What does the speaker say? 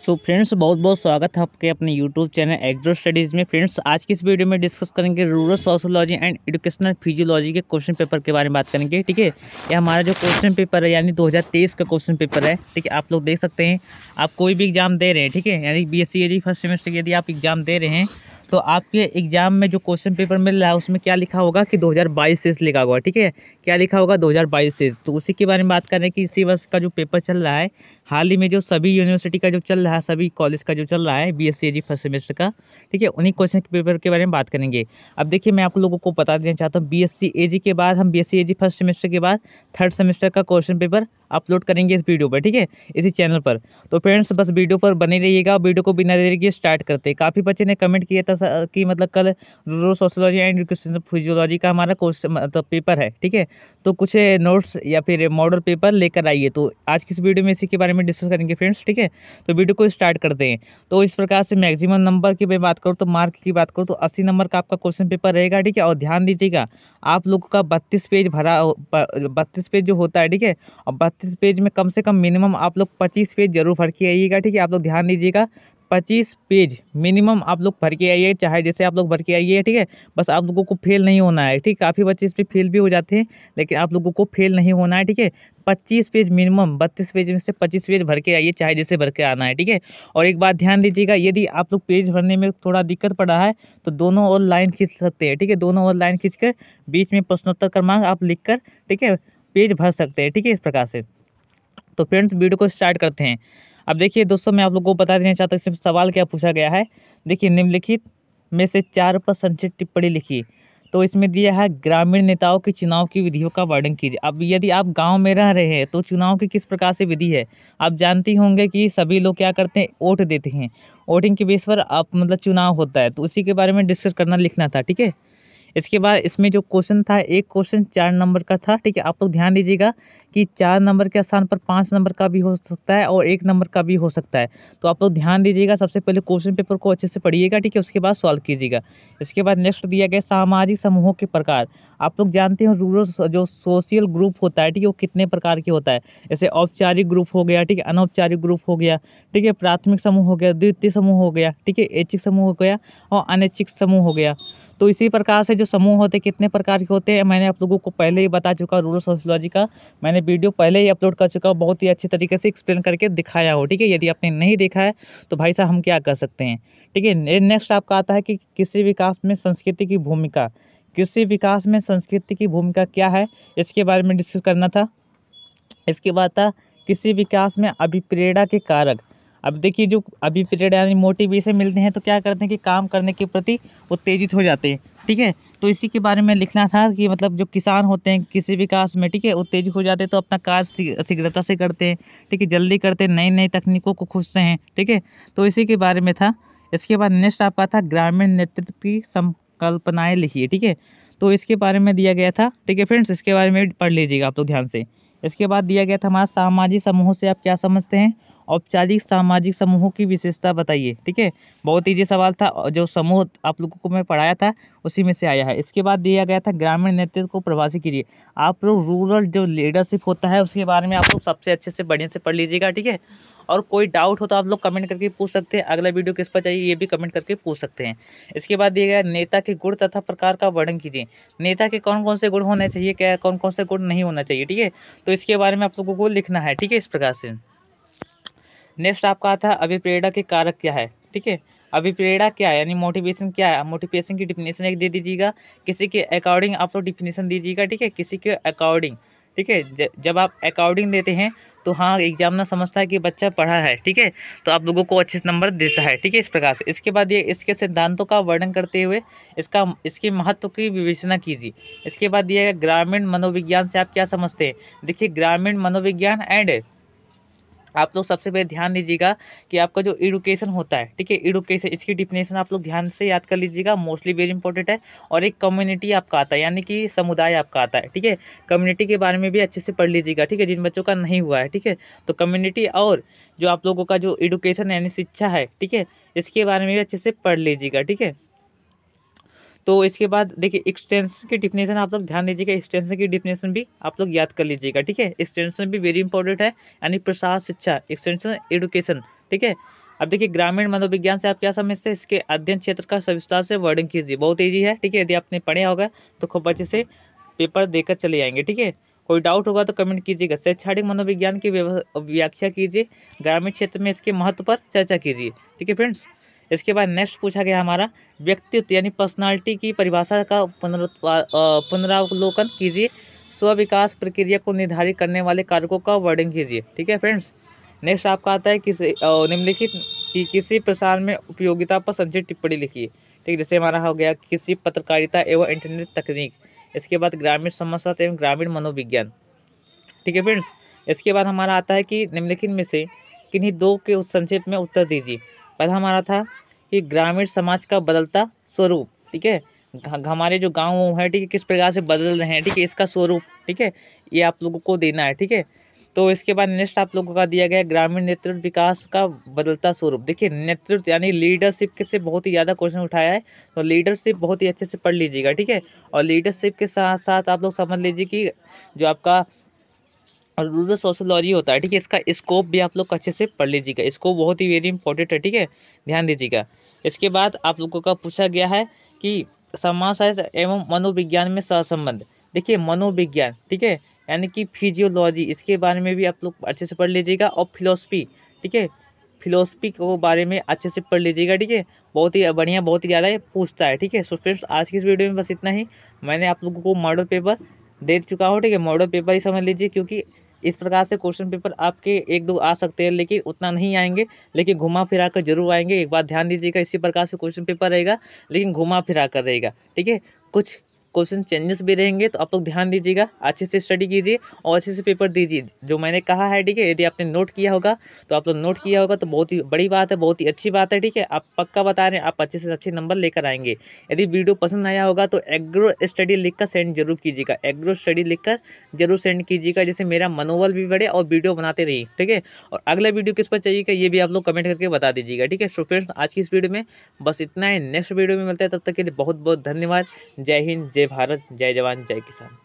So friends, बहुत बहुत स्वागत है आपके अपने यूट्यूब चैनल एग्रो स्टडीज़ में। फ्रेंड्स, आज की इस वीडियो में डिस्कस करेंगे rural sociology and educational physiology के क्वेश्चन पेपर के बारे में बात करेंगे। ठीक है, ये हमारा जो क्वेश्चन पेपर है यानी 2023 का क्वेश्चन पेपर है। ठीक है, आप लोग देख सकते हैं, आप कोई भी एग्जाम दे रहे हैं, ठीक है, यानी BSc एजी फर्स्ट सेमेस्टर की यदि आप एग्जाम दे रहे हैं तो आपके एग्जाम में जो क्वेश्चन पेपर मिल रहा है उसमें क्या लिखा होगा कि 2022 से लिखा होगा। ठीक है, क्या लिखा होगा 2022 से। तो उसी के बारे में बात कर रहे हैं कि इसी वर्ष का जो पेपर चल रहा है, हाल ही में जो सभी यूनिवर्सिटी का जो चल रहा है, सभी कॉलेज का जो चल रहा है BSc एजी फर्स्ट सेमेस्टर का, ठीक है, उन्हीं क्वेश्चन पेपर के बारे में बात करेंगे। अब देखिए, मैं आप लोगों को बता देना चाहता हूँ, BSc एजी के बाद हम BSc एजी फर्स्ट सेमेस्टर के बाद थर्ड सेमेस्टर का क्वेश्चन पेपर अपलोड करेंगे इस वीडियो पर, ठीक है, इसी चैनल पर। तो फ्रेंड्स, बस वीडियो पर बने रहिएगा। वीडियो को बिना देरी के स्टार्ट करते हैं। काफ़ी बच्चे ने कमेंट किया था कि मतलब कल rural sociology and educational physiology का हमारा कोर्स मतलब पेपर है, ठीक है, तो कुछ नोट्स या फिर मॉडल पेपर लेकर आइए। तो आज की इस वीडियो में इसी के बारे में डिस्कस करेंगे फ्रेंड्स, ठीक है। तो वीडियो को स्टार्ट करते हैं। तो इस प्रकार से मैक्सिमम नंबर की मैं बात करूँ तो मार्क की बात करूँ तो 80 नंबर का आपका क्वेश्चन पेपर रहेगा, ठीक है। और ध्यान दीजिएगा, आप लोगों का 32 पेज भरा 32 पेज जो होता है, ठीक है, और 32 पेज में कम से कम मिनिमम आप लोग 25 पेज जरूर भर के आइएगा, ठीक है। आप लोग ध्यान दीजिएगा, 25 पेज मिनिमम आप लोग भर के आइए, चाहे जैसे आप लोग भर के आइए, ठीक है। बस आप लोगों को फेल नहीं होना है, ठीक। काफ़ी बच्चे इस पर फेल भी हो जाते हैं, लेकिन आप लोगों को फेल नहीं होना है, ठीक है। 25 पेज मिनिमम, 32 पेज में से 25 पेज भर के आइए, चाहे जैसे भर के आना है, ठीक है। और एक बात ध्यान दीजिएगा, यदि आप लोग पेज भरने में थोड़ा दिक्कत पड़ रहा है तो दोनों और लाइन खींच सकते हैं, ठीक है। दोनों और लाइन खींच कर बीच में प्रश्नोत्तर क्रमांक आप लिख कर, ठीक है, पेज भर सकते हैं, ठीक है, इस प्रकार से। तो फ्रेंड्स, वीडियो को स्टार्ट करते हैं। अब देखिए दोस्तों, मैं आप लोगों को बता देना चाहता हूँ इसमें सवाल क्या पूछा गया है। देखिए, निम्नलिखित में से 4 पर संक्षिप्त टिप्पणी लिखिए। तो इसमें दिया है, ग्रामीण नेताओं के चुनाव की विधियों का वर्णन कीजिए। अब यदि आप गांव में रह रहे हैं तो चुनाव की किस प्रकार से विधि है, आप जानती होंगे कि सभी लोग क्या करते हैं, वोट देते हैं। वोटिंग के बेस पर आप मतलब चुनाव होता है, तो उसी के बारे में डिस्कस करना, लिखना था, ठीक है। इसके बाद इसमें जो क्वेश्चन था, एक क्वेश्चन 4 नंबर का था, ठीक है। आप लोग ध्यान दीजिएगा कि 4 नंबर के स्थान पर 5 नंबर का भी हो सकता है और 1 नंबर का भी हो सकता है। तो आप लोग ध्यान दीजिएगा, सबसे पहले क्वेश्चन पेपर को अच्छे से पढ़िएगा, ठीक है, उसके बाद सॉल्व कीजिएगा। इसके बाद नेक्स्ट दिया गया, सामाजिक समूहों के प्रकार। आप लोग जानते हो रूरल जो सोशल ग्रुप होता है, ठीक है, वो कितने प्रकार के होता है। जैसे औपचारिक ग्रुप हो गया, ठीक है, अनौपचारिक ग्रुप हो गया, ठीक है, प्राथमिक समूह हो गया, द्वितीय समूह हो गया, ठीक है, ऐच्छिक समूह हो गया और अनैच्छिक समूह हो गया। तो इसी प्रकार से जो समूह होते हैं, कितने प्रकार के होते हैं, मैंने आप लोगों को पहले ही बता चुका। रूरल सोशियोलॉजी का मैंने वीडियो पहले ही अपलोड कर चुका हूँ, बहुत ही अच्छी तरीके से एक्सप्लेन करके दिखाया हो, ठीक है। यदि आपने नहीं देखा है तो भाई साहब हम क्या कर सकते हैं, ठीक है। नेक्स्ट आपका आता है कि कृषि विकास में संस्कृति की भूमिका। कृषि विकास में संस्कृति की भूमिका क्या है, इसके बारे में डिस्कस करना था। इसके बाद था, कृषि विकास में अभिप्रेरणा के कारक। अब देखिए, जो अभिप्रेरणा यानी मोटिवेशन मिलते हैं तो क्या करते हैं कि काम करने के प्रति उत्तेजित हो जाते हैं, ठीक है। तो इसी के बारे में लिखना था कि मतलब जो किसान होते हैं कृषि विकास में, ठीक है, उत्तेजित हो जाते हैं तो अपना कार्य शीघ्रता से करते हैं, ठीक है, जल्दी करते हैं, नई नई तकनीकों को खोजते हैं, ठीक है। तो इसी के बारे में था। इसके बाद नेक्स्ट आपका था, ग्रामीण नेतृत्व की संकल्पनाएँ लिखिए, ठीक है। तो इसके बारे में दिया गया था, ठीक है फ्रेंड्स, इसके बारे में पढ़ लीजिएगा आप लोग ध्यान से। इसके बाद दिया गया था हमारा, सामाजिक समूहों से आप क्या समझते हैं, औपचारिक सामाजिक समूहों की विशेषता बताइए, ठीक है। बहुत ईजी सवाल था, जो समूह आप लोगों को मैं पढ़ाया था उसी में से आया है। इसके बाद दिया गया था, ग्रामीण नेतृत्व को परिभाषित कीजिए। आप लोग रूरल जो लीडरशिप होता है उसके बारे में आप लोग सबसे अच्छे से बढ़िया से पढ़ लीजिएगा, ठीक है। और कोई डाउट हो तो आप लोग कमेंट करके पूछ सकते हैं, अगला वीडियो किस पर चाहिए ये भी कमेंट करके पूछ सकते हैं। इसके बाद दिया गया, नेता के गुण तथा प्रकार का वर्णन कीजिए। नेता के कौन कौन से गुण होने चाहिए, क्या कौन कौन से गुण नहीं होना चाहिए, ठीक है। तो इसके बारे में आप लोगों को लिखना है, ठीक है, इस प्रकार से। नेक्स्ट आपका आता है, अभिप्रेरणा के कारक क्या है, ठीक है। अभिप्रेरणा क्या है यानी मोटिवेशन क्या है, मोटिवेशन की डिफिनेशन एक दे दीजिएगा। किसी के अकॉर्डिंग आप लोग डिफिनेशन दीजिएगा, ठीक है, किसी के अकॉर्डिंग, ठीक है। जब आप अकॉर्डिंग देते हैं तो हाँ, एग्जामिनर समझता है कि बच्चा पढ़ा है, ठीक है, तो आप लोगों को अच्छे नंबर देता है, ठीक है, इस प्रकार से। इसके बाद ये इसके सिद्धांतों का वर्णन करते हुए इसके महत्व की विवेचना कीजिए। इसके बाद दिया गया, ग्रामीण मनोविज्ञान से आप क्या समझते हैं। देखिए, ग्रामीण मनोविज्ञान एंड आप लोग सबसे पहले ध्यान दीजिएगा कि आपका जो एडुकेशन होता है, ठीक है, एडुकेशन, इसकी डिफिनेशन आप लोग ध्यान से याद कर लीजिएगा, मोस्टली वेरी इंपॉर्टेंट है। और एक कम्युनिटी आपका आता है, यानी कि समुदाय आपका आता है, ठीक है। कम्युनिटी के बारे में भी अच्छे से पढ़ लीजिएगा, ठीक है, जिन बच्चों का नहीं हुआ है, ठीक है। तो कम्युनिटी और जो आप लोगों का जो एडुकेशन यानी शिक्षा है, ठीक है, इसके बारे में भी अच्छे से पढ़ लीजिएगा, ठीक है। तो इसके बाद देखिए, एक्सटेंशन की डिफिनेशन आप लोग ध्यान दीजिएगा, एक्सटेंशन की डिफिनेशन भी आप लोग याद कर लीजिएगा, ठीक है। एक्सटेंशन भी वेरी इंपॉर्टेंट है, यानी प्रसार शिक्षा, एक्सटेंशन एडुकेशन, ठीक है। अब देखिए ग्रामीण मनोविज्ञान से आप क्या समझते हैं, इसके अध्ययन क्षेत्र का सविस्तार से वर्णन कीजिए। बहुत ईजी है, ठीक है। यदि आपने पढ़ा होगा तो खूब अच्छे से पेपर देकर चले जाएंगे, ठीक है। कोई डाउट होगा तो कमेंट कीजिएगा। शैक्षणिक मनोविज्ञान की व्याख्या कीजिए। ग्रामीण क्षेत्र में इसके महत्व पर चर्चा कीजिए, ठीक है फ्रेंड्स। इसके बाद नेक्स्ट पूछा गया हमारा व्यक्तित्व यानी पर्सनालिटी की परिभाषा का पुनरावलोकन कीजिए। स्व विकास प्रक्रिया को निर्धारित करने वाले कारकों का वर्णन कीजिए, ठीक है फ्रेंड्स। नेक्स्ट आपका आता है निम्नलिखित कि किसी प्रसार में उपयोगिता पर संक्षिप्त टिप्पणी लिखिए, ठीक। जैसे हमारा हो गया किसी पत्रकारिता एवं इंटरनेट तकनीक। इसके बाद ग्रामीण समाजशास्त्र एवं ग्रामीण मनोविज्ञान, ठीक है फ्रेंड्स। इसके बाद हमारा आता है कि निम्नलिखित में से किन्हीं दो के संक्षेप में उत्तर दीजिए। पहला हमारा था कि ग्रामीण समाज का बदलता स्वरूप, ठीक है। हमारे जो गाँव है, ठीक है, किस प्रकार से बदल रहे हैं, ठीक है, इसका स्वरूप, ठीक है, ये आप लोगों को देना है, ठीक है। तो इसके बाद नेक्स्ट आप लोगों का दिया गया ग्रामीण नेतृत्व विकास का बदलता स्वरूप। देखिए नेतृत्व यानी लीडरशिप के से बहुत ही ज़्यादा क्वेश्चन उठाया है, तो लीडरशिप बहुत ही अच्छे से पढ़ लीजिएगा, ठीक है। और लीडरशिप के साथ साथ आप लोग समझ लीजिए कि जो आपका रूरल सोशोलॉजी होता है, ठीक है, इसका स्कोप भी आप लोग अच्छे से पढ़ लीजिएगा। स्कोप बहुत ही वेरी इंपॉर्टेंट है, ठीक है, ध्यान दीजिएगा। इसके बाद आप लोगों का पूछा गया है कि समाजशास्त्र एवं मनोविज्ञान में सहसंबंध। देखिए मनोविज्ञान, ठीक है, यानी कि फिजियोलॉजी, इसके बारे में भी आप लोग अच्छे से पढ़ लीजिएगा। और फिलोसफी, ठीक है, फिलोसफी को बारे में अच्छे से पढ़ लीजिएगा, ठीक है। बहुत ही बढ़िया, बहुत ही ज़्यादा पूछता है, ठीक है। सो फ्रेंड्स आज की इस वीडियो में बस इतना ही। मैंने आप लोगों को मॉडल पेपर दे चुका हूँ, ठीक है। मॉडल पेपर ही समझ लीजिए, क्योंकि इस प्रकार से क्वेश्चन पेपर आपके एक दो आ सकते हैं, लेकिन उतना नहीं आएंगे, लेकिन घुमा फिरा कर जरूर आएंगे। एक बात ध्यान दीजिएगा, इसी प्रकार से क्वेश्चन पेपर रहेगा, लेकिन घुमा फिरा कर रहेगा, ठीक है। कुछ क्वेश्चन चेंजेस भी रहेंगे, तो आप लोग ध्यान दीजिएगा, अच्छे से स्टडी कीजिए और अच्छे से पेपर दीजिए जो मैंने कहा है, ठीक है। यदि आपने नोट किया होगा तो आप लोग नोट किया होगा तो बहुत ही बड़ी बात है, बहुत ही अच्छी बात है, ठीक है। आप पक्का बता रहे हैं, आप अच्छे से अच्छे नंबर लेकर आएंगे। यदि वीडियो पसंद आया होगा तो एग्रो स्टडी लिखकर सेंड जरूर कीजिएगा, एग्रो स्टडी लिखकर जरूर सेंड कीजिएगा, जैसे मेरा मनोबल भी बढ़े और वीडियो बनाते रहिए, ठीक है। और अगला वीडियो किस पर चाहिएगा ये भी आप लोग कमेंट करके बता दीजिएगा, ठीक है। सो फ्रेंड्स आज की इस वीडियो में बस इतना ही। नेक्स्ट वीडियो में मिलते हैं, तब तक के लिए बहुत बहुत धन्यवाद। जय हिंद, जय भारत, जय जवान, जय किसान।